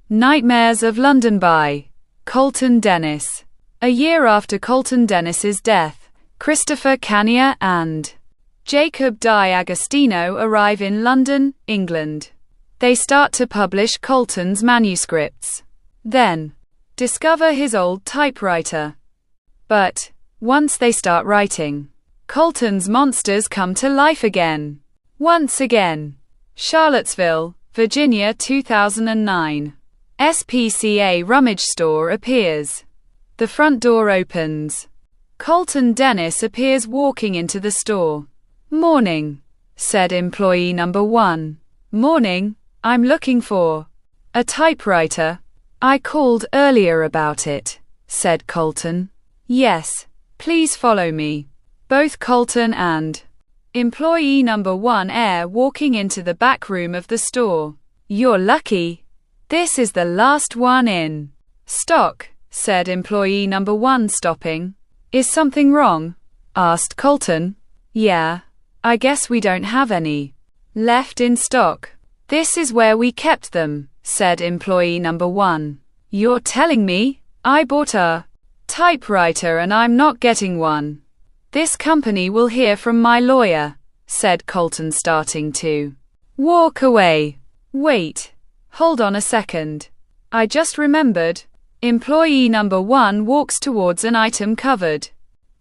Nightmares of London by Colton Dennis. A year after Colton Dennis's death, Christopher Canier and Jacob Di Agostino arrive in London, England. They start to publish Colton's manuscripts. Then, discover his old typewriter. But, once they start writing, Colton's monsters come to life again. Once again. Charlottesville, Virginia 2009. SPCA rummage store appears. The front door opens. Colton Dennis appears walking into the store. "Morning," said employee number 1. "Morning, I'm looking for a typewriter. I called earlier about it," said Colton. "Yes, please follow me." Both Colton and employee number 1 are walking into the back room of the store. "You're lucky. This is the last one in stock," said employee number 1, stopping. "Is something wrong?" asked Colton. "Yeah, I guess we don't have any left in stock. This is where we kept them," said employee number 1. "You're telling me I bought a typewriter and I'm not getting one? This company will hear from my lawyer," said Colton, starting to walk away. "Wait. Hold on a second. I just remembered." Employee number 1 walks towards an item covered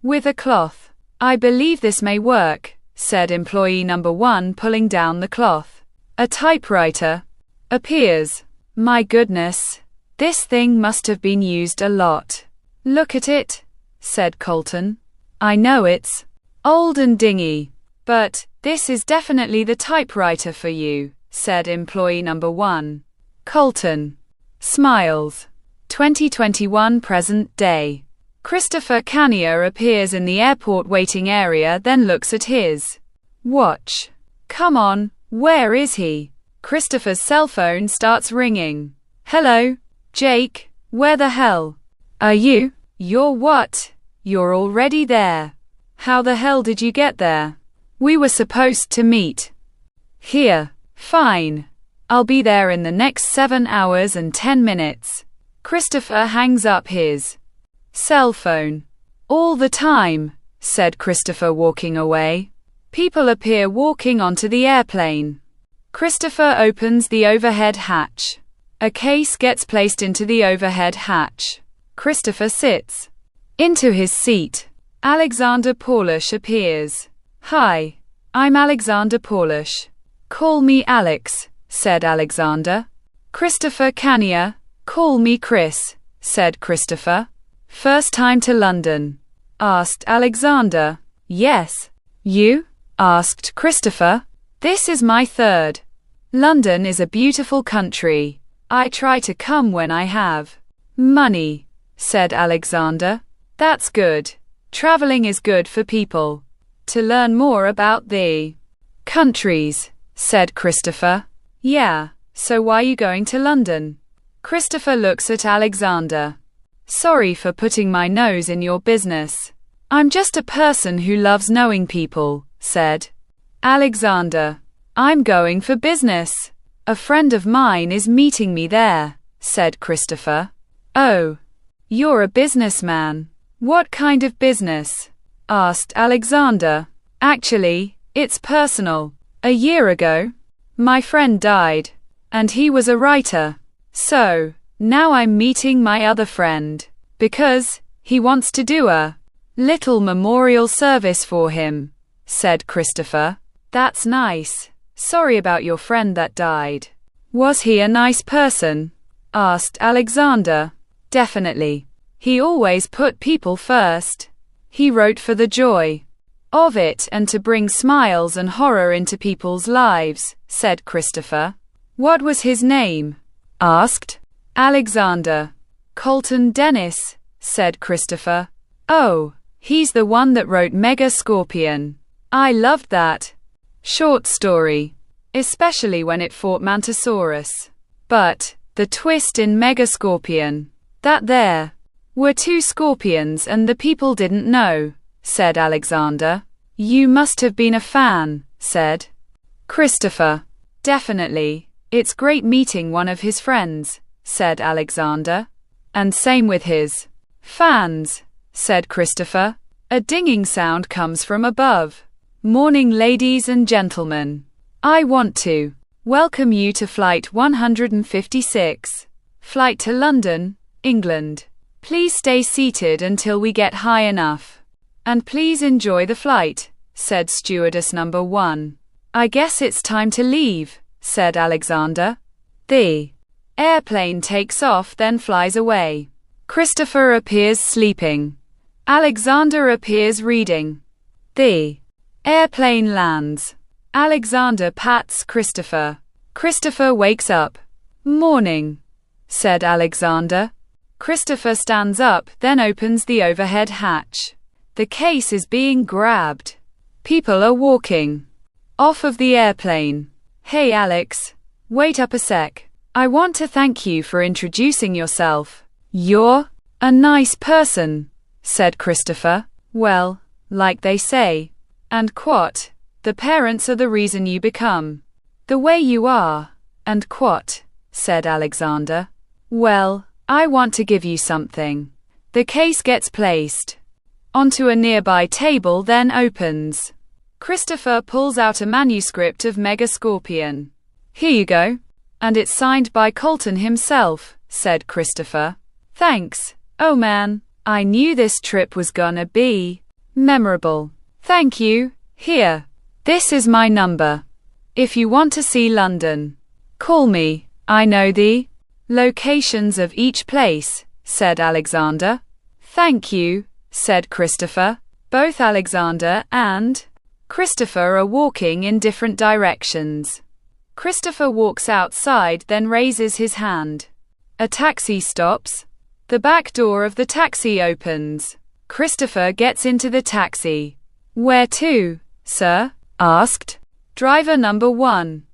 with a cloth. "I believe this may work," said employee number 1, pulling down the cloth. A typewriter appears. "My goodness. This thing must have been used a lot." "Look at it," said Colton. "I know it's old and dingy, but this is definitely the typewriter for you," said employee number 1. Colton smiles. 2021 present day. Christopher Canier appears in the airport waiting area, then looks at his watch. "Come on, where is he?" Christopher's cell phone starts ringing. "Hello, Jake, where the hell are you?" "You're what? You're already there. How the hell did you get there? We were supposed to meet here." "Fine. I'll be there in the next 7 hours and 10 minutes. Christopher hangs up his cell phone. "All the time," said Christopher, walking away. People appear walking onto the airplane. Christopher opens the overhead hatch. A case gets placed into the overhead hatch. Christopher sits into his seat. Alexander Paulish appears. "Hi, I'm Alexander Paulish. Call me Alex," said Alexander. "Christopher Canier, call me Chris," said Christopher. "First time to London?" asked Alexander. "Yes. You?" asked Christopher. "This is my third. London is a beautiful country. I try to come when I have money," said Alexander. "That's good. Traveling is good for people to learn more about the countries," said Christopher. "Yeah, so why are you going to London?" Christopher looks at Alexander. "Sorry for putting my nose in your business. I'm just a person who loves knowing people," said Alexander. "I'm going for business. A friend of mine is meeting me there," said Christopher. "Oh, you're a businessman. What kind of business?" asked Alexander. "Actually, it's personal. A year ago, my friend died, and he was a writer. So, now I'm meeting my other friend, because he wants to do a little memorial service for him," said Christopher. "That's nice. Sorry about your friend that died. Was he a nice person?" asked Alexander. "Definitely. He always put people first. He wrote for the joy of it and to bring smiles and horror into people's lives," said Christopher. "What was his name?" asked Alexander. "Colton Dennis," said Christopher. "Oh, he's the one that wrote Mega Scorpion. I loved that short story, especially when it fought Mantosaurus. But the twist in Mega Scorpion, that there were 2 scorpions and the people didn't know," said Alexander. "You must have been a fan," said Christopher. "Definitely. It's great meeting one of his friends," said Alexander. And same with his fans, said Christopher. A dinging sound comes from above. Morning, ladies and gentlemen. I want to welcome you to Flight 156. Flight to London, England. Please stay seated until we get high enough. And please enjoy the flight, said stewardess number 1. I guess it's time to leave, said Alexander. The airplane takes off, then flies away. Christopher appears sleeping. Alexander appears reading. The airplane lands. Alexander pats Christopher. Christopher wakes up. Morning, said Alexander. Christopher stands up, then opens the overhead hatch. The case is being grabbed. People are walking off of the airplane. Hey Alex, wait up a sec. I want to thank you for introducing yourself. You're a nice person, said Christopher. Well, like they say. And quote, the parents are the reason you become the way you are. And quote, said Alexander. Well, I want to give you something. The case gets placed onto a nearby table, then opens. Christopher pulls out a manuscript of Mega Scorpion. Here you go. And it's signed by Colton himself, said Christopher. Thanks. Oh man, I knew this trip was gonna be memorable. Thank you. Here. This is my number. If you want to see London, call me. I know the locations of each place, said Alexander. Thank you, said Christopher. Both Alexander and Christopher are walking in different directions. Christopher walks outside, then raises his hand. A taxi stops. The back door of the taxi opens. Christopher gets into the taxi. Where to, sir? Asked driver number 1.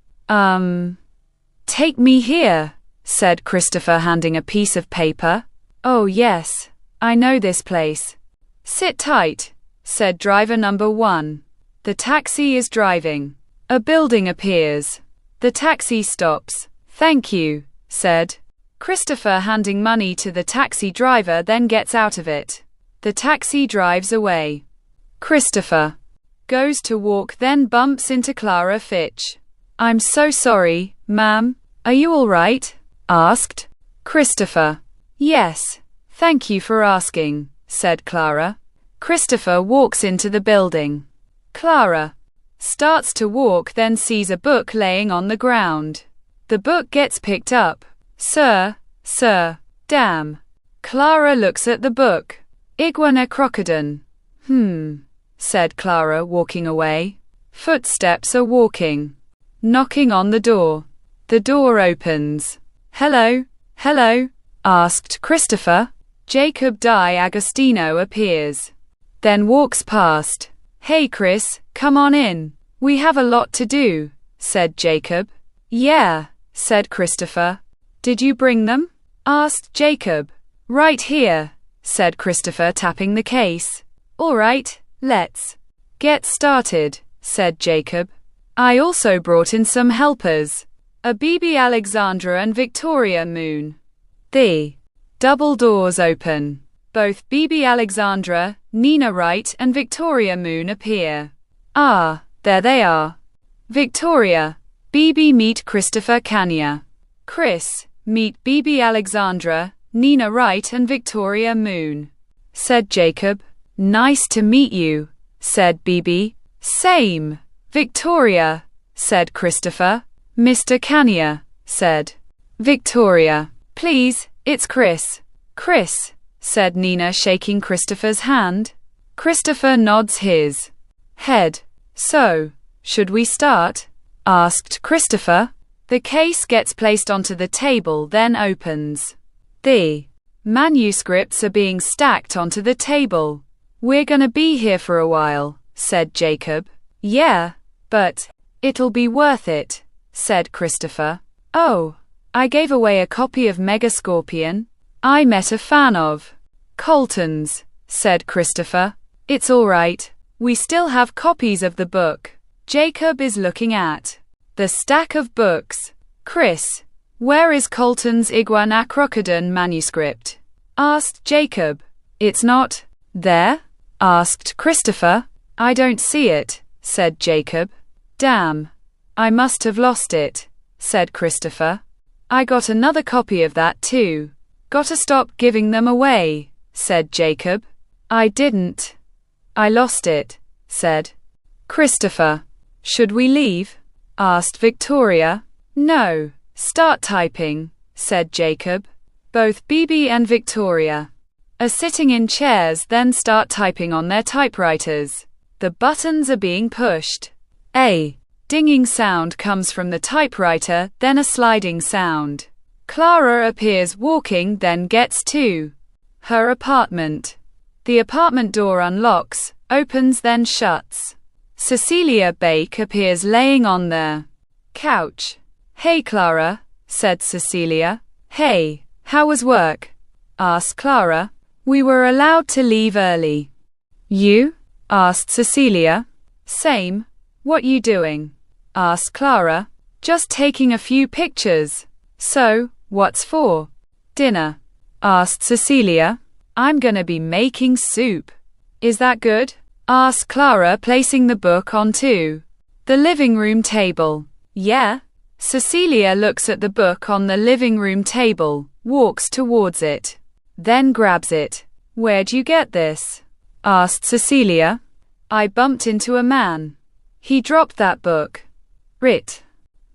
Take me here, said Christopher, handing a piece of paper. Oh yes, I know this place. Sit tight, said driver number 1. The taxi is driving. A building appears. The taxi stops. Thank you, said Christopher, handing money to the taxi driver, then gets out of it. The taxi drives away. Christopher goes to walk, then bumps into Clara Fitch. I'm so sorry, ma'am. Are you all right? Asked Christopher. Yes, thank you for asking, said Clara. Christopher walks into the building. Clara starts to walk, then sees a book laying on the ground. The book gets picked up. Sir, damn. Clara looks at the book. Iguana crocodon. Said Clara, walking away. Footsteps are walking. Knocking on the door. The door opens. Hello, asked Christopher. Jacob Di Agostino appears. Then walks past. Hey Chris, come on in. We have a lot to do, said Jacob. Yeah, said Christopher. Did you bring them? Asked Jacob. Right here, said Christopher, tapping the case. All right, let's get started, said Jacob. I also brought in some helpers. A BB Alexandra and Victoria Moon. The double doors open. Both BB Alexandra, Nina Wright, and Victoria Moon appear. Ah, there they are. Victoria, BB meet Christopher Kania. Chris, meet BB Alexandra, Nina Wright, and Victoria Moon, said Jacob. Nice to meet you, said BB. Same, Victoria, said Christopher. Mr. Kania, said Victoria. Please, it's Chris. Chris, said Nina, shaking Christopher's hand. Christopher nods his head. So, should we start? Asked Christopher. The case gets placed onto the table, then opens. The manuscripts are being stacked onto the table. We're gonna be here for a while, said Jacob. Yeah, but it'll be worth it, said Christopher. Oh, I gave away a copy of Mega Scorpion. I met a fan of Colton's, said Christopher. It's all right. We still have copies of the book. Jacob is looking at the stack of books. Chris, Where is Colton's Iguanacrocodon manuscript? Asked Jacob. It's not there? Asked Christopher. I don't see it, said Jacob. Damn. I must have lost it, said Christopher. I got another copy of that too. Gotta stop giving them away, said Jacob. I didn't. I lost it, said Christopher. Should we leave? Asked Victoria. No. Start typing, said Jacob. Both Bibi and Victoria are sitting in chairs, then start typing on their typewriters. The buttons are being pushed. A dinging sound comes from the typewriter, then a sliding sound. Clara appears walking, then gets to her apartment. The apartment door unlocks, opens, then shuts. Cecilia Bake appears laying on the couch. Hey Clara, said Cecilia. Hey, how was work? Asked Clara. We were allowed to leave early. You? Asked Cecilia. Same. What you doing? Asked Clara. Just taking a few pictures. So, what's for dinner? Asked Cecilia. I'm gonna be making soup. Is that good? Asked Clara, placing the book onto the living room table. Yeah. Cecilia looks at the book on the living room table, walks towards it, then grabs it. Where'd you get this? Asked Cecilia. I bumped into a man. He dropped that book. It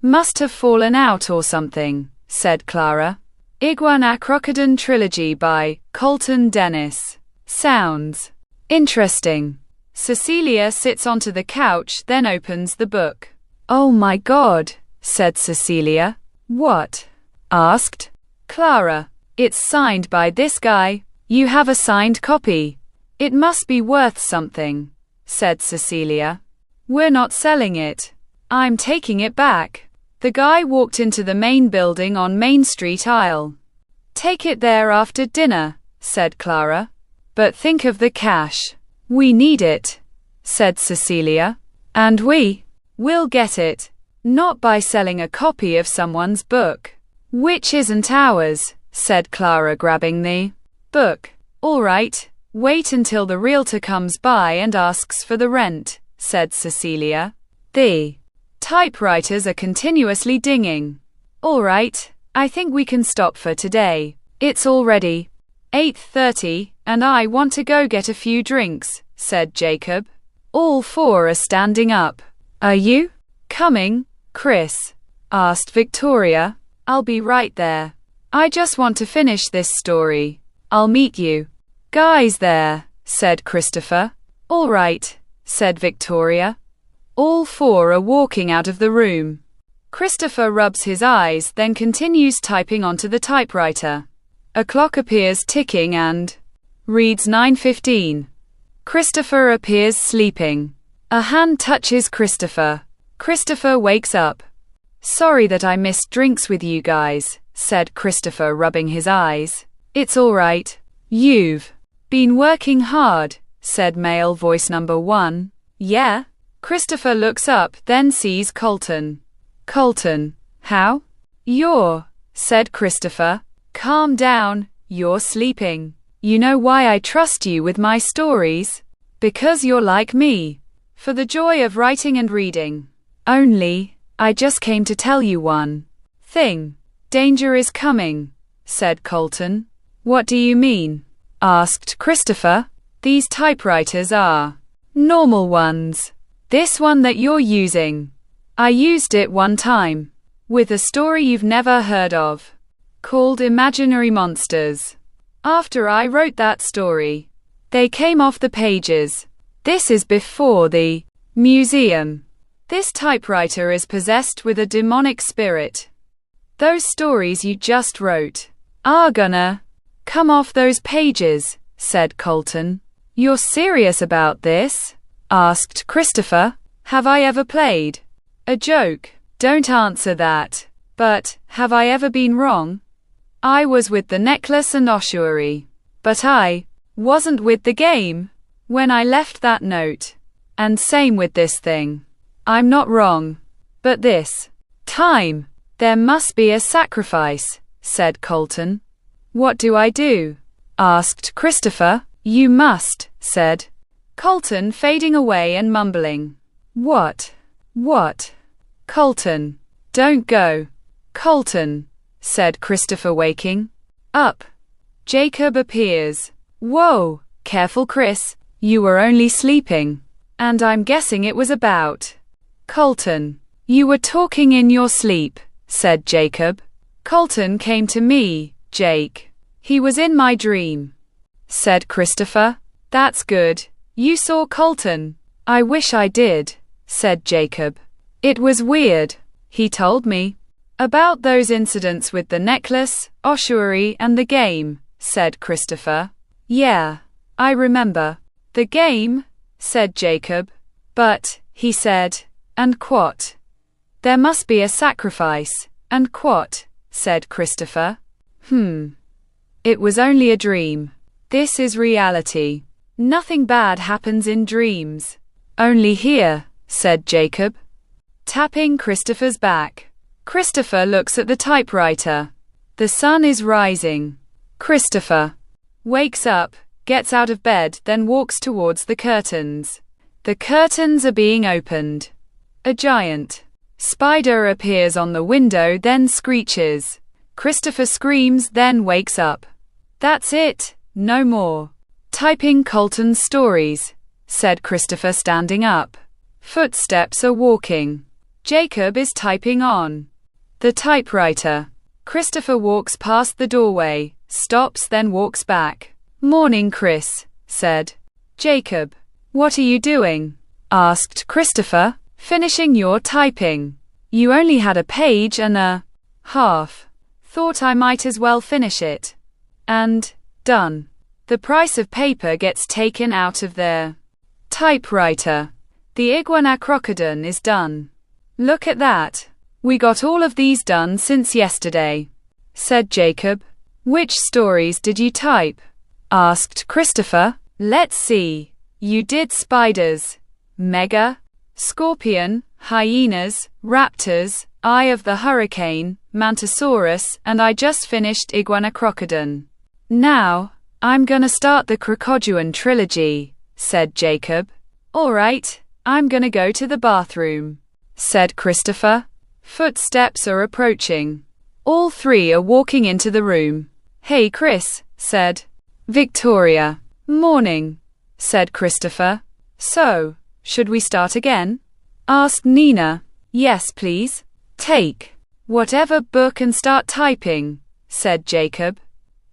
must have fallen out or something, said Clara. Iguanacrocodon Trilogy by Colton Dennis. Sounds interesting. Cecilia sits onto the couch, then opens the book. Oh my God, said Cecilia. What? Asked Clara. It's signed by this guy. You have a signed copy. It must be worth something, said Cecilia. We're not selling it. I'm taking it back. The guy walked into the main building on Main Street Aisle. Take it there after dinner, said Clara. But think of the cash. We need it, said Cecilia. And we'll get it. Not by selling a copy of someone's book. Which isn't ours, said Clara, grabbing the book. All right, wait until the realtor comes by and asks for the rent, said Cecilia. The typewriters are continuously dinging. All right, I think we can stop for today. It's already 8:30, and I want to go get a few drinks, said Jacob. All four are standing up. Are you coming, Chris? Asked Victoria. I'll be right there. I just want to finish this story. I'll meet you guys there, said Christopher. All right, said Victoria. All four are walking out of the room. Christopher rubs his eyes, then continues typing onto the typewriter. A clock appears ticking and reads 9:15. Christopher appears sleeping. A hand touches Christopher. Christopher wakes up. Sorry that I missed drinks with you guys, said Christopher, rubbing his eyes. It's all right. You've been working hard, said male voice number 1. Yeah? Christopher looks up, then sees Colton. Colton, how? Said Christopher. Calm down, you're sleeping. You know why I trust you with my stories? Because you're like me. For the joy of writing and reading. Only, I just came to tell you one thing. Danger is coming, said Colton. What do you mean? Asked Christopher. These typewriters are normal ones. This one that you're using. I used it one time. With a story you've never heard of. Called Imaginary Monsters. After I wrote that story, they came off the pages. This is before the museum. This typewriter is possessed with a demonic spirit. Those stories you just wrote are gonna come off those pages, said Colton. You're serious about this? Asked Christopher. Have I ever played a joke? Don't answer that. But, have I ever been wrong? I was with the necklace and ossuary. But I wasn't with the game when I left that note. And same with this thing. I'm not wrong. But this time, There must be a sacrifice, said Colton. What do I do? Asked Christopher. You must, said Colton, fading away and mumbling. What? Colton. Don't go. Colton, said Christopher, waking up. Jacob appears. Whoa, careful, Chris. You were only sleeping. And I'm guessing it was about Colton. You were talking in your sleep, said Jacob. Colton came to me, Jake. He was in my dream, said Christopher. That's good. You saw Colton. I wish I did, said Jacob. It was weird. He told me about those incidents with the necklace, ossuary, and the game, said Christopher. Yeah, I remember. The game, said Jacob. But, he said, and quot. There must be a sacrifice, and quot, said Christopher. It was only a dream. This is reality. Nothing bad happens in dreams. Only here, said Jacob, tapping Christopher's back. Christopher looks at the typewriter. The sun is rising. Christopher wakes up, gets out of bed, then walks towards the curtains. The curtains are being opened. A giant spider appears on the window, then screeches. Christopher screams, then wakes up. That's it, no more typing Colton's stories, said Christopher, standing up. Footsteps are walking. Jacob is typing on the typewriter. Christopher walks past the doorway, stops, then walks back. Morning, Chris, said Jacob. What are you doing? Asked Christopher. Finishing your typing. You only had a page and a half. Thought I might as well finish it. And done. The price of paper gets taken out of their typewriter. The iguanacrocodon is done. Look at that. We got all of these done since yesterday, said Jacob. Which stories did you type? Asked Christopher. Let's see. You did spiders, mega, scorpion, hyenas, raptors, eye of the hurricane, mantosaurus, and I just finished iguanacrocodon. Now, I'm gonna start the crocodilian trilogy, said Jacob. All right, I'm gonna go to the bathroom, said Christopher. Footsteps are approaching. All three are walking into the room. Hey, Chris, said Victoria. Morning, said Christopher. So, should we start again? Asked Nina. Yes, please. Take whatever book and start typing, said Jacob.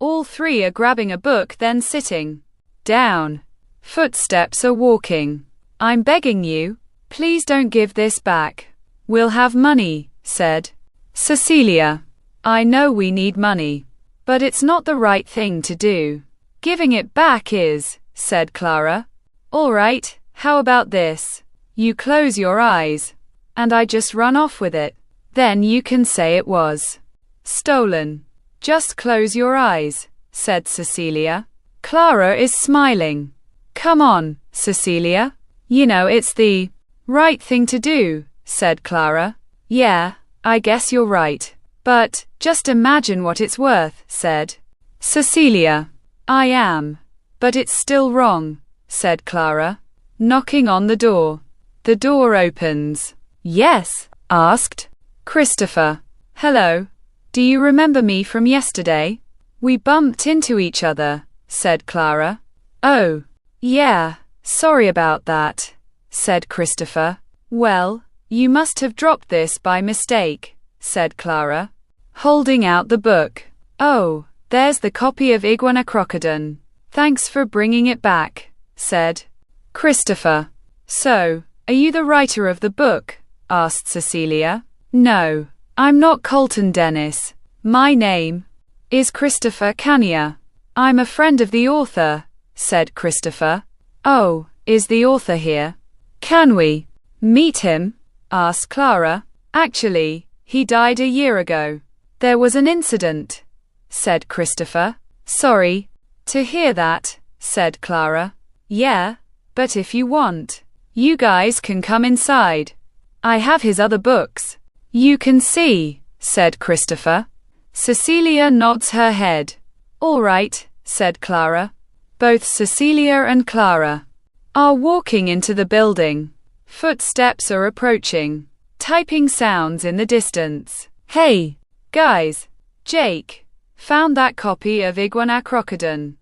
All three are grabbing a book, then sitting down. Footsteps are walking. I'm begging you, please don't give this back. We'll have money, said Cecilia. I know we need money, but it's not the right thing to do. Giving it back is, said Clara. All right, how about this? You close your eyes, and I just run off with it. Then you can say it was stolen. Just close your eyes, said Cecilia. Clara is smiling. Come on, Cecilia. You know it's the right thing to do, said Clara. Yeah, I guess you're right. But, just imagine what it's worth, said Cecilia. I am. But it's still wrong, said Clara, knocking on the door. The door opens. Yes, asked Christopher. Hello. Do you remember me from yesterday? We bumped into each other, said Clara. Oh, yeah, sorry about that, said Christopher. Well, you must have dropped this by mistake, said Clara, holding out the book. Oh, there's the copy of Iguanacrocodon. Thanks for bringing it back, said Christopher. So, are you the writer of the book? Asked Cecilia. No, I'm not Colton Dennis. My name is Christopher Cania. I'm a friend of the author, said Christopher. Oh, is the author here? Can we meet him? Asked Clara. Actually, he died a year ago. There was an incident, said Christopher. Sorry to hear that, said Clara. Yeah, but if you want, you guys can come inside. I have his other books. You can see, said Christopher. Cecilia nods her head. All right, said Clara. Both Cecilia and Clara are walking into the building. Footsteps are approaching. Typing sounds in the distance. Hey, guys, Jake found that copy of Iguanacrocodon.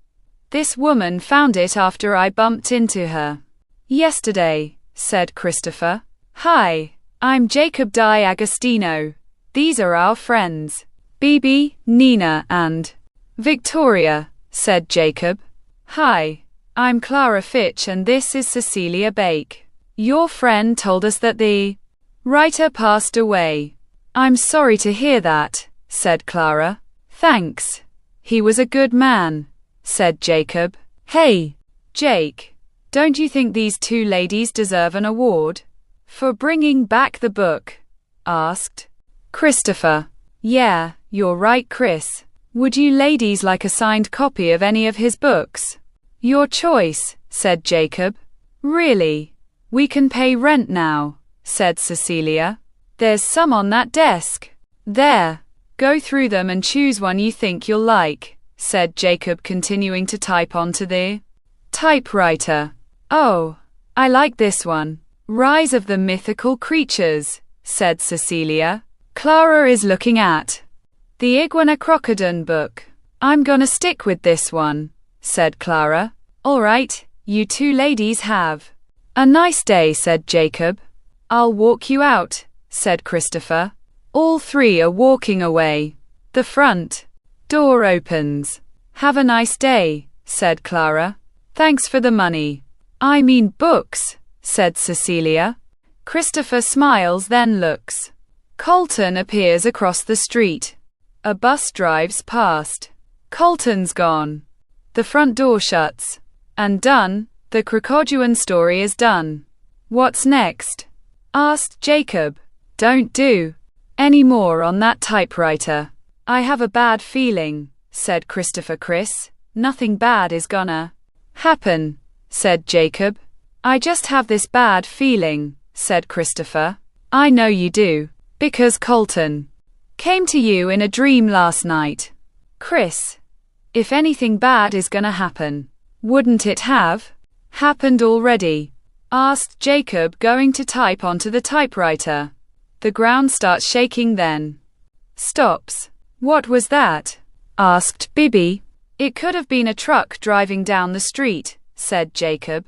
This woman found it after I bumped into her yesterday, said Christopher. Hi, I'm Jacob Di Agostino. These are our friends, Bibi, Nina, and Victoria, said Jacob. Hi, I'm Clara Fitch and this is Cecilia Bake. Your friend told us that the writer passed away. I'm sorry to hear that, said Clara. Thanks. He was a good man, said Jacob. Hey, Jake, don't you think these two ladies deserve an award for bringing back the book? Asked Christopher. Yeah, you're right, Chris. Would you ladies like a signed copy of any of his books? Your choice, said Jacob. Really? We can pay rent now, said Cecilia. There's some on that desk. There. Go through them and choose one you think you'll like, said Jacob, continuing to type onto the typewriter. Oh, I like this one. Rise of the Mythical Creatures, said Cecilia. Clara is looking at the Iguanacrocodon book. I'm gonna stick with this one, said Clara. All right, you two ladies have a nice day, said Jacob. I'll walk you out, said Christopher. All three are walking away. The front door opens. Have a nice day, said Clara. Thanks for the money. I mean books, said Cecilia. Christopher smiles, then looks. Colton appears across the street. A bus drives past. Colton's gone. The front door shuts. And done. The Crocodile story is done. What's next? Asked Jacob. Don't do any more on that typewriter. I have a bad feeling, said Christopher. Chris, nothing bad is gonna happen, said Jacob. I just have this bad feeling, said Christopher. I know you do, because Colton came to you in a dream last night. Chris, if anything bad is gonna happen, wouldn't it have happened already? Asked Jacob, going to type onto the typewriter. The ground starts shaking, then stops. What was that? Asked Bibi. It could have been a truck driving down the street, said Jacob.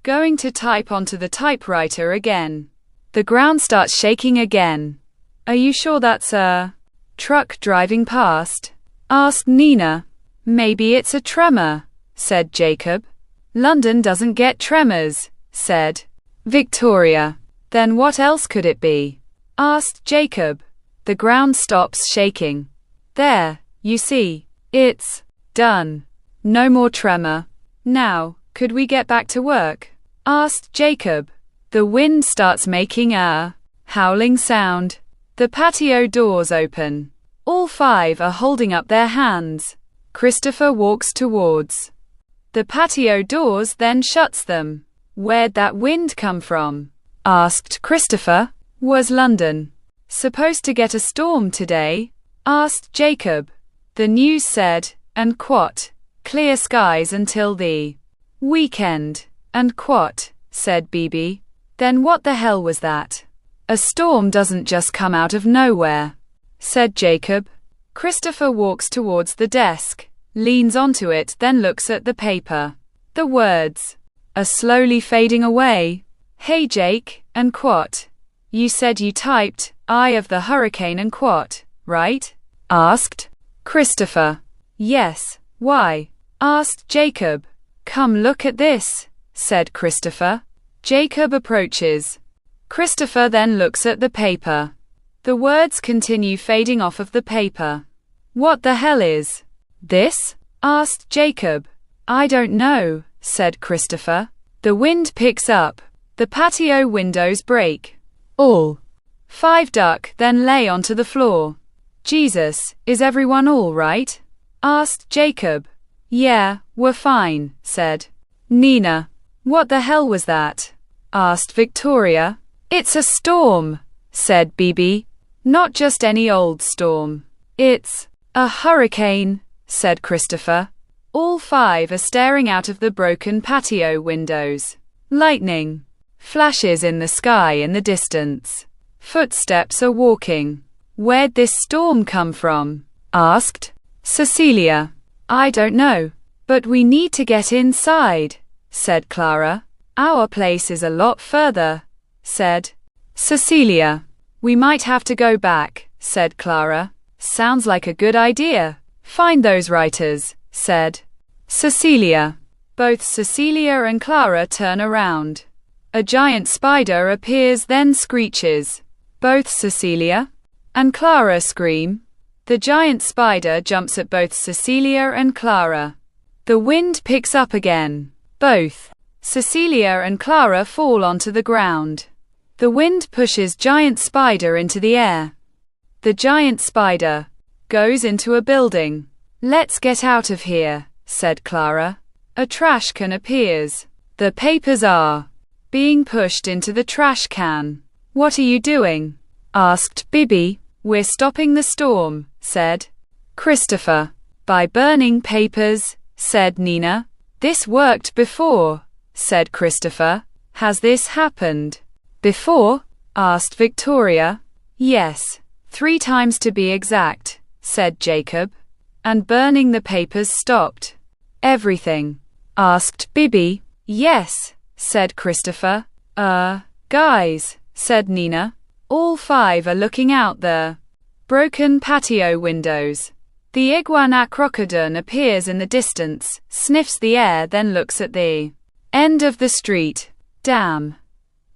Going to type onto the typewriter again. The ground starts shaking again. Are you sure that's a truck driving past? Asked Nina. Maybe it's a tremor, said Jacob. London doesn't get tremors, said Victoria. Then what else could it be? Asked Jacob. The ground stops shaking. There, you see, it's done. No more tremor. Now, could we get back to work? Asked Jacob. The wind starts making a howling sound. The patio doors open. All five are holding up their hands. Christopher walks towards the patio doors, then shuts them. Where'd that wind come from? Asked Christopher. Was London supposed to get a storm today? Asked Jacob. The news said, and quote, clear skies until the weekend, and quote, said Bibi. Then what the hell was that? A storm doesn't just come out of nowhere, said Jacob. Christopher walks towards the desk, leans onto it, then looks at the paper. The words are slowly fading away. Hey Jake, and quote. You said you typed, Eye of the Hurricane and quote, right? Asked Christopher. Yes, why? Asked Jacob. Come look at this, said Christopher. Jacob approaches. Christopher then looks at the paper. The words continue fading off of the paper. What the hell is this? Asked Jacob. I don't know, said Christopher. The wind picks up. The patio windows break. All five duck, then lay onto the floor. Jesus, is everyone all right? Asked Jacob. Yeah, we're fine, said Nina. What the hell was that? Asked Victoria. It's a storm, said Bibi. Not just any old storm. It's a hurricane, said Christopher. All 5 are staring out of the broken patio windows. Lightning flashes in the sky in the distance. Footsteps are walking. Where'd this storm come from? Asked Cecilia. I don't know, but we need to get inside, said Clara. Our place is a lot further, said Cecilia. We might have to go back, said Clara. Sounds like a good idea. Find those writers, said Cecilia. Both Cecilia and Clara turn around. A giant spider appears, then screeches. Both Cecilia and Clara scream. The giant spider jumps at both Cecilia and Clara. The wind picks up again. Both Cecilia and Clara fall onto the ground. The wind pushes giant spider into the air. The giant spider goes into a building. Let's get out of here, said Clara. A trash can appears. The papers are being pushed into the trash can. What are you doing? Asked Bibby. We're stopping the storm, said Christopher. By burning papers, said Nina. This worked before, said Christopher. Has this happened before? Asked Victoria. Yes, 3 times to be exact, said Jacob. And burning the papers stopped everything? Asked Bibby. Yes, said Christopher. Guys, said Nina. All 5 are looking out the broken patio windows. The iguanacrocodon appears in the distance, sniffs the air, then looks at the end of the street. Damn.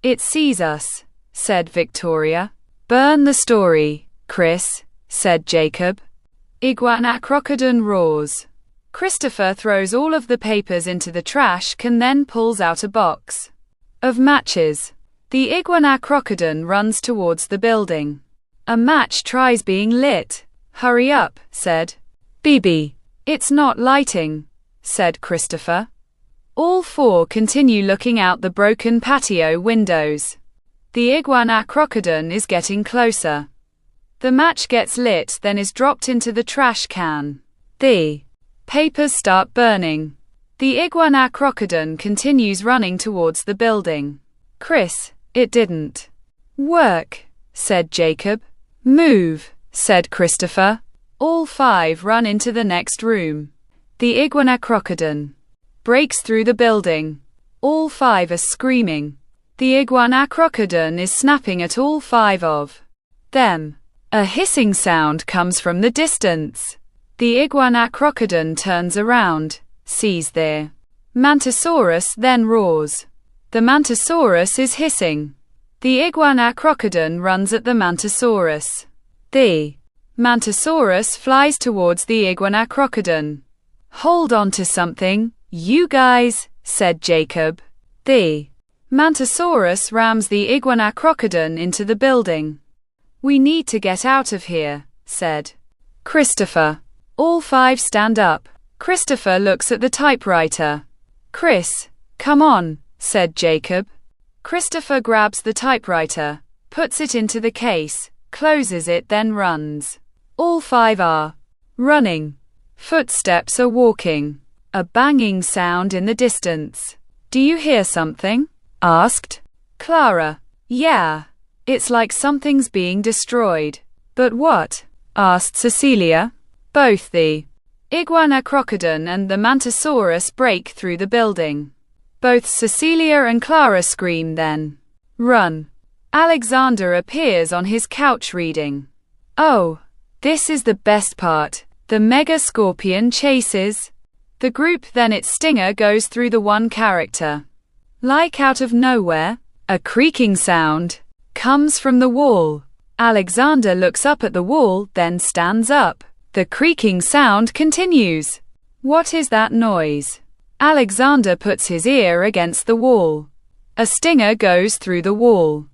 It sees us, said Victoria. Burn the story, Chris, said Jacob. Iguanacrocodon roars. Christopher throws all of the papers into the trash can, then pulls out a box of matches. The iguanacrocodon runs towards the building. A match tries being lit. Hurry up, said Bibby. It's not lighting, said Christopher. All 4 continue looking out the broken patio windows. The iguanacrocodon is getting closer. The match gets lit, then is dropped into the trash can. The papers start burning. The iguanacrocodon continues running towards the building. Chris, it didn't work, said Jacob. Move, said Christopher. All 5 run into the next room. The iguanacrocodon breaks through the building. All 5 are screaming. The iguanacrocodon is snapping at all 5 of them. A hissing sound comes from the distance. The iguanacrocodon turns around, sees the mantisaurus, then roars. The mantisaurus is hissing. The iguanacrocodon runs at the mantisaurus. The mantisaurus flies towards the iguanacrocodon. Hold on to something, you guys, said Jacob. The mantisaurus rams the iguanacrocodon into the building. We need to get out of here, said Christopher. All 5 stand up. Christopher looks at the typewriter. Chris, come on, said Jacob. Christopher grabs the typewriter, puts it into the case, closes it, then runs. All 5 are running. Footsteps are walking. A banging sound in the distance. Do you hear something? Asked Clara. Yeah. It's like something's being destroyed. But what? Asked Cecilia. Both the iguanacrocodon and the mantisaurus break through the building. Both Cecilia and Clara scream, then run. Alexander appears on his couch reading. Oh, this is the best part. The mega scorpion chases the group, then its stinger goes through the one character. Like out of nowhere, a creaking sound comes from the wall. Alexander looks up at the wall, then stands up. The creaking sound continues. What is that noise? Alexander puts his ear against the wall. A stinger goes through the wall.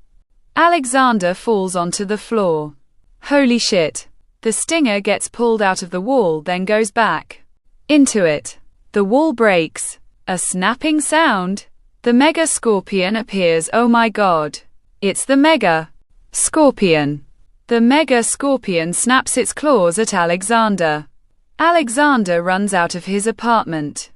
Alexander falls onto the floor. Holy shit. The stinger gets pulled out of the wall, then goes back into it. The wall breaks. A snapping sound. The mega scorpion appears. Oh my god. It's the mega scorpion. The mega scorpion snaps its claws at Alexander. Alexander runs out of his apartment.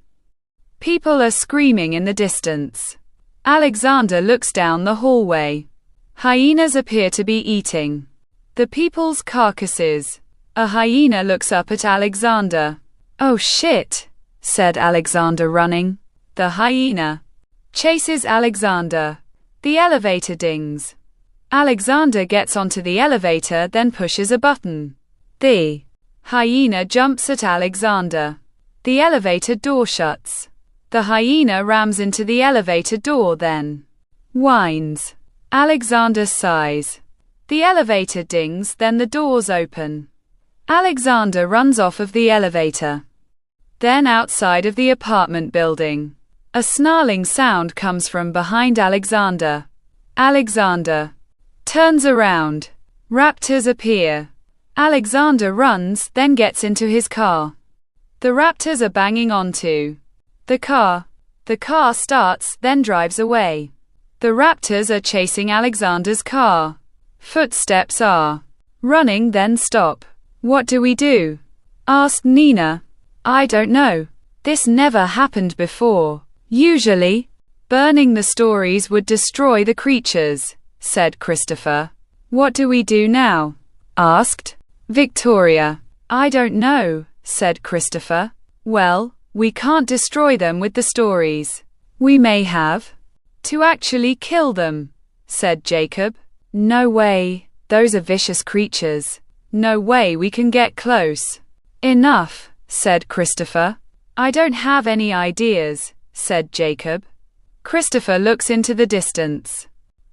People are screaming in the distance. Alexander looks down the hallway. Hyenas appear to be eating the people's carcasses. A hyena looks up at Alexander. "Oh shit," said Alexander, running. The hyena chases Alexander. The elevator dings. Alexander gets onto the elevator, then pushes a button. The hyena jumps at Alexander. The elevator door shuts. The hyena rams into the elevator door, then whines. Alexander sighs. The elevator dings, then the doors open. Alexander runs off of the elevator. Then outside of the apartment building, a snarling sound comes from behind Alexander. Alexander turns around. Raptors appear. Alexander runs, then gets into his car. The raptors are banging onto the car. The car starts, then drives away. The raptors are chasing Alexander's car. Footsteps are running, then stop. "What do we do?" asked Nina. "I don't know. This never happened before. Usually, burning the stories would destroy the creatures," said Christopher. "What do we do now?" asked Victoria. "I don't know," said Christopher. "Well, we can't destroy them with the stories. We may have to actually kill them," said Jacob. "No way. Those are vicious creatures. No way we can get close." "Enough," said Christopher. "I don't have any ideas," said Jacob. Christopher looks into the distance.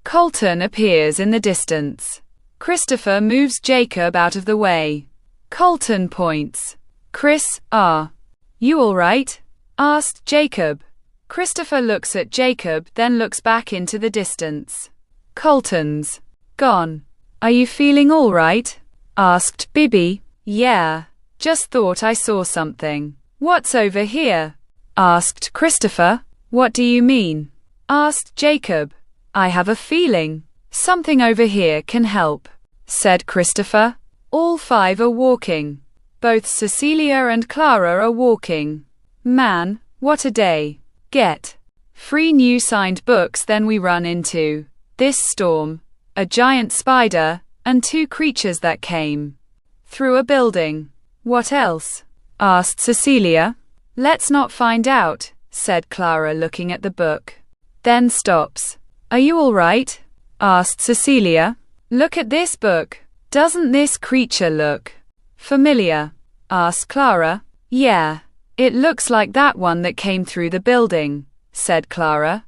Colton appears in the distance. Christopher moves Jacob out of the way. Colton points. "Chris, are you all right?" asked Jacob. Christopher looks at Jacob, then looks back into the distance. "Colton's gone. Are you feeling all right?" asked Bibby. "Yeah. Just thought I saw something." "What's over here?" asked Christopher. "What do you mean?" asked Jacob. "I have a feeling something over here can help," said Christopher. All five are walking. Both Cecilia and Clara are walking. "Man, what a day. Get free new signed books, then we run into this storm, a giant spider, and two creatures that came through a building. What else?" asked Cecilia. "Let's not find out," said Clara, looking at the book. Then stops. "Are you all right?" asked Cecilia. "Look at this book. Doesn't this creature look familiar?" asked Clara. "Yeah, it looks like that one that came through the building," said Clara.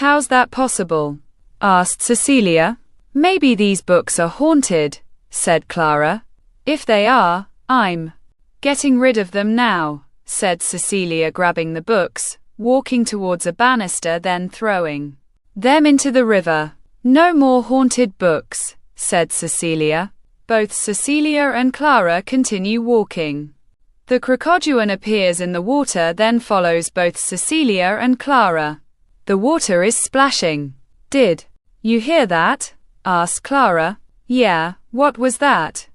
"How's that possible?" asked Cecilia. "Maybe these books are haunted," said Clara. "If they are, I'm getting rid of them now," said Cecilia, grabbing the books, walking towards a banister, then throwing them into the river. "No more haunted books," said Cecilia. Both Cecilia and Clara continue walking. The crocodile appears in the water, then follows both Cecilia and Clara. The water is splashing. "Did you hear that?" asked Clara. "Yeah, what was that?"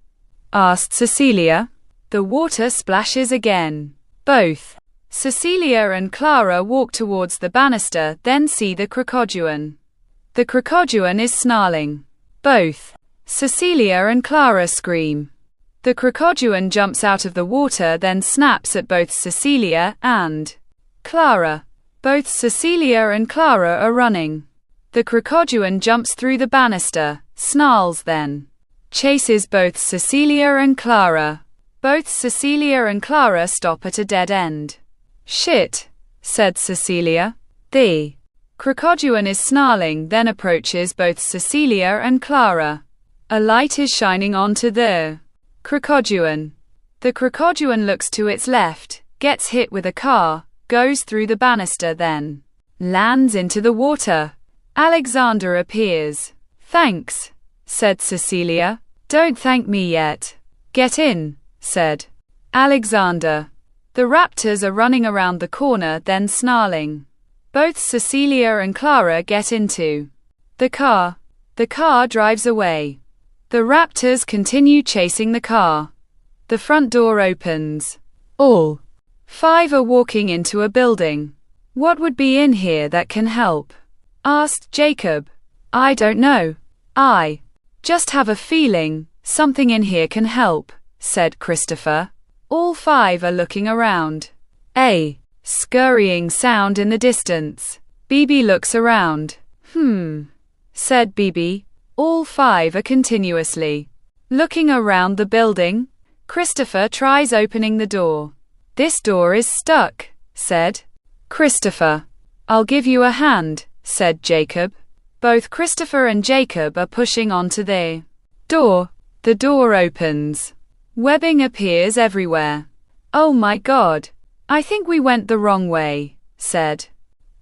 asked Cecilia. The water splashes again. Both Cecilia and Clara walk towards the banister, then see the crocodile. The crocodile is snarling. Both Cecilia and Clara scream. The crocodile jumps out of the water, then snaps at both Cecilia and Clara. Both Cecilia and Clara are running. The crocodile jumps through the banister, snarls, then chases both Cecilia and Clara. Both Cecilia and Clara stop at a dead end. "Shit," said Cecilia. The crocodile is snarling, then approaches both Cecilia and Clara. A light is shining onto the crocodile. The crocodile looks to its left, gets hit with a car, goes through the banister, then lands into the water. Alexander appears. "Thanks," said Cecilia. "Don't thank me yet. Get in," said Alexander. The raptors are running around the corner, then snarling. Both Cecilia and Clara get into the car. The car drives away. The raptors continue chasing the car. The front door opens. All 5 are walking into a building. What would be in here that can help? Asked Jacob. I don't know. I just have a feeling something in here can help, said Christopher. All 5 are looking around. A scurrying sound in the distance. Bibi looks around. Said Bibi. All 5 are continuously looking around the building. Christopher tries opening the door. This door is stuck, said Christopher. I'll give you a hand, said Jacob. Both Christopher and Jacob are pushing onto the door. The door opens. Webbing appears everywhere. Oh my God. I think we went the wrong way, said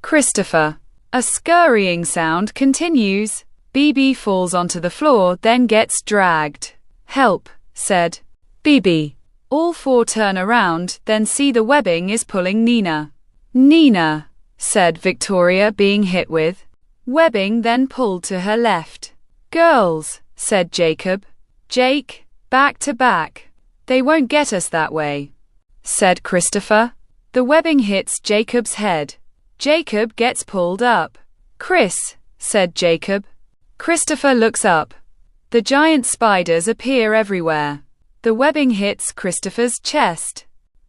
Christopher. A scurrying sound continues. Bibi falls onto the floor, then gets dragged. Help, said Bibi. All 4 turn around, then see the webbing is pulling Nina. Nina, said Victoria, being hit with webbing, then pulled to her left. Girls, said Jacob. Jake, back to back. They won't get us that way, said Christopher. The webbing hits Jacob's head. Jacob gets pulled up. Chris, said Jacob. Christopher looks up. The giant spiders appear everywhere. The webbing hits Christopher's chest,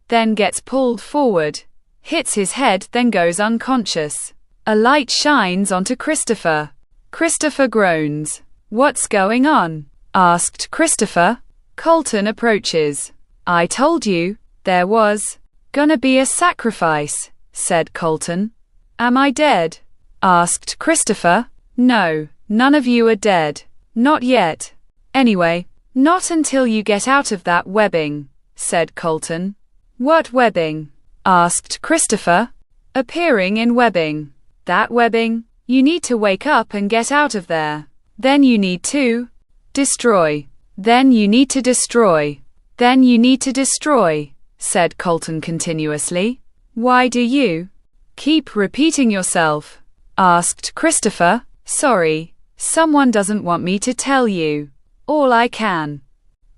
then gets pulled forward, hits his head, then goes unconscious. A light shines onto Christopher. Christopher groans. What's going on? Asked Christopher. Colton approaches. I told you, there was gonna be a sacrifice, said Colton. Am I dead? Asked Christopher. No, none of you are dead. Not yet. Anyway, not until you get out of that webbing, said Colton. What webbing? Asked Christopher. Appearing in webbing. That webbing. You need to wake up and get out of there. Then you need to destroy. Then you need to destroy. Then you need to destroy, said Colton continuously. Why do you keep repeating yourself? Asked Christopher. Sorry, someone doesn't want me to tell you. All I can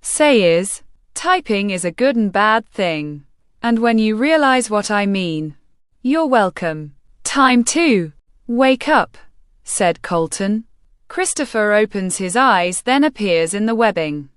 say is, typing is a good and bad thing. And when you realize what I mean, you're welcome. Time to wake up, said Colton. Christopher opens his eyes, then appears in the webbing.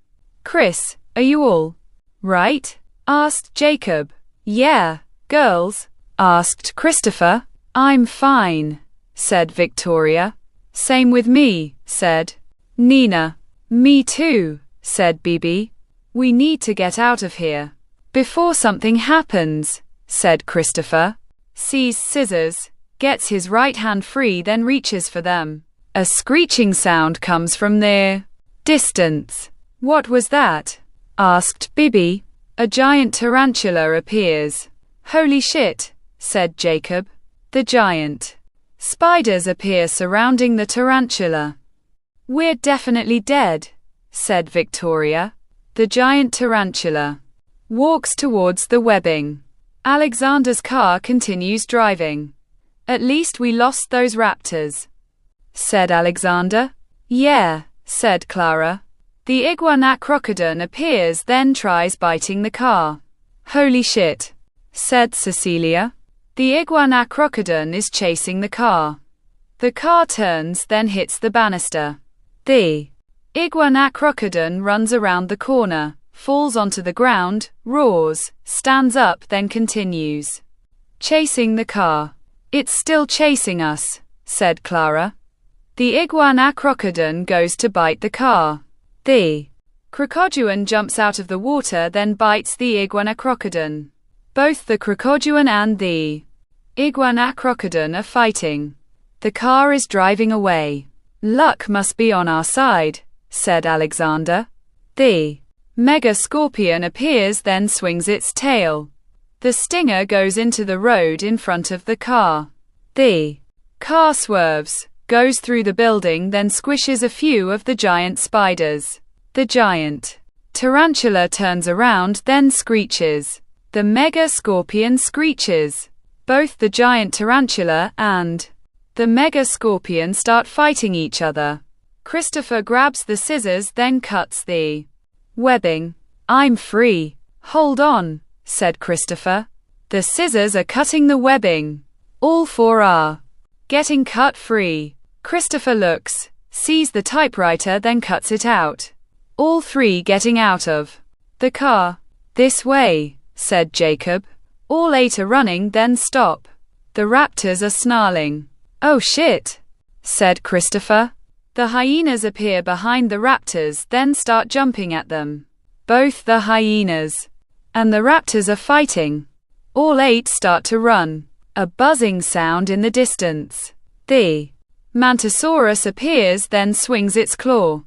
Chris, are you all right? Asked Jacob. Yeah, girls? Asked Christopher. I'm fine, said Victoria. Same with me, said Nina. Me too, said Bibi. We need to get out of here before something happens, said Christopher. Sees scissors, gets his right hand free, then reaches for them. A screeching sound comes from the distance. What was that? Asked Bibi. A giant tarantula appears. Holy shit, said Jacob. The giant spiders appear surrounding the tarantula. We're definitely dead, said Victoria. The giant tarantula walks towards the webbing. Alexander's car continues driving. At least we lost those raptors, said Alexander. Yeah, said Clara. The iguanacrocodon appears, then tries biting the car. Holy shit, said Cecilia. The iguanacrocodon is chasing the car. The car turns, then hits the banister. The iguanacrocodon runs around the corner, falls onto the ground, roars, stands up, then continues chasing the car. It's still chasing us, said Clara. The iguanacrocodon goes to bite the car. The crocodilian jumps out of the water, then bites the iguanacrocodon. Both the crocodilian and the iguanacrocodon are fighting. The car is driving away. Luck must be on our side, said Alexander. The mega scorpion appears, then swings its tail. The stinger goes into the road in front of the car. The car swerves, goes through the building, then squishes a few of the giant spiders. The giant tarantula turns around, then screeches. The mega scorpion screeches. Both the giant tarantula and the mega scorpion start fighting each other. Christopher grabs the scissors, then cuts the webbing. I'm free. Hold on, said Christopher. The scissors are cutting the webbing. All four are getting cut free. Christopher looks, sees the typewriter, then cuts it out. All three getting out of the car. This way, said Jacob. All eight are running, then stop. The raptors are snarling. Oh shit, said Christopher. The hyenas appear behind the raptors, then start jumping at them. Both the hyenas and the raptors are fighting. All eight start to run. A buzzing sound in the distance. The Mantosaurus appears, then swings its claw.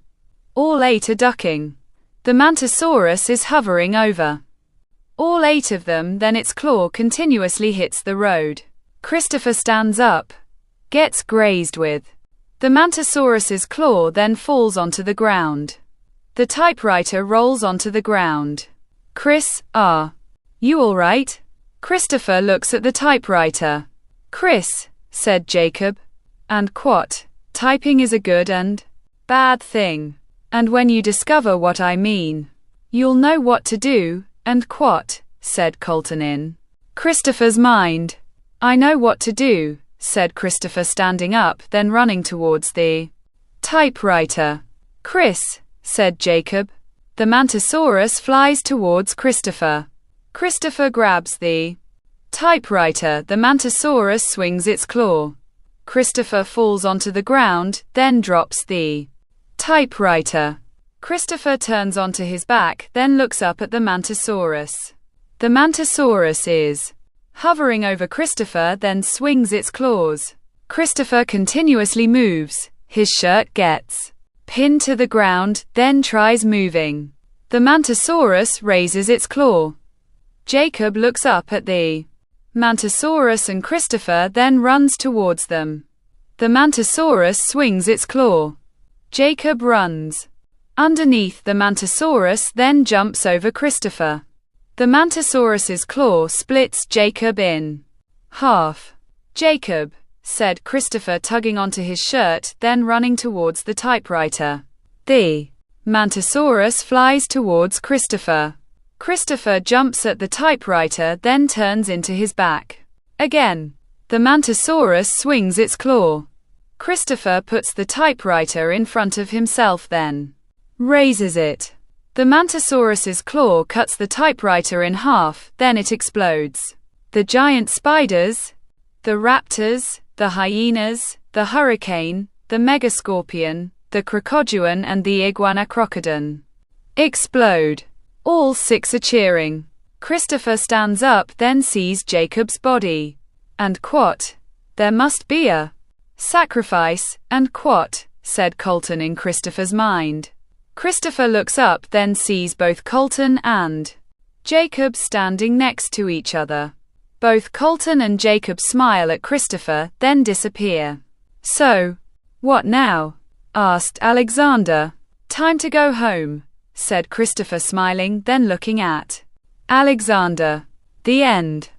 All eight are ducking. The Mantosaurus is hovering over all eight of them, then its claw continuously hits the road. Christopher stands up, gets grazed with the Mantosaurus's claw, then falls onto the ground. The typewriter rolls onto the ground. Chris, are you all right? Christopher looks at the typewriter. Chris, said Jacob, and quote, typing is a good and bad thing. And when you discover what I mean, you'll know what to do, and quote, said Colton in Christopher's mind. I know what to do, said Christopher, standing up, then running towards the typewriter. Chris, said Jacob. The Mantosaurus flies towards Christopher. Christopher grabs the typewriter. The Mantosaurus swings its claw. Christopher falls onto the ground, then drops the typewriter. Christopher turns onto his back, then looks up at the Mantosaurus. The Mantosaurus is hovering over Christopher, then swings its claws. Christopher continuously moves. His shirt gets pinned to the ground, then tries moving. The Mantosaurus raises its claw. Jacob looks up at the Mantosaurus and Christopher, then runs towards them. The Mantosaurus swings its claw. Jacob runs underneath the Mantosaurus, then jumps over Christopher. The Mantosaurus's claw splits Jacob in half. Jacob, said Christopher, tugging onto his shirt, then running towards the typewriter. The Mantosaurus flies towards Christopher. Christopher jumps at the typewriter, then turns into his back. Again, the Mantosaurus swings its claw. Christopher puts the typewriter in front of himself, then raises it. The Mantosaurus's claw cuts the typewriter in half, then it explodes. The giant spiders, the raptors, the hyenas, the hurricane, the megascorpion, the crocodilian and the iguanocrocodon explode. All six are cheering. Christopher stands up, then sees Jacob's body. And quote, there must be a sacrifice, and quote, said Colton in Christopher's mind. Christopher looks up, then sees both Colton and Jacob standing next to each other. Both Colton and Jacob smile at Christopher, then disappear. So, what now? Asked Alexander. Time to go home, said Christopher, smiling, then looking at Alexander. The end.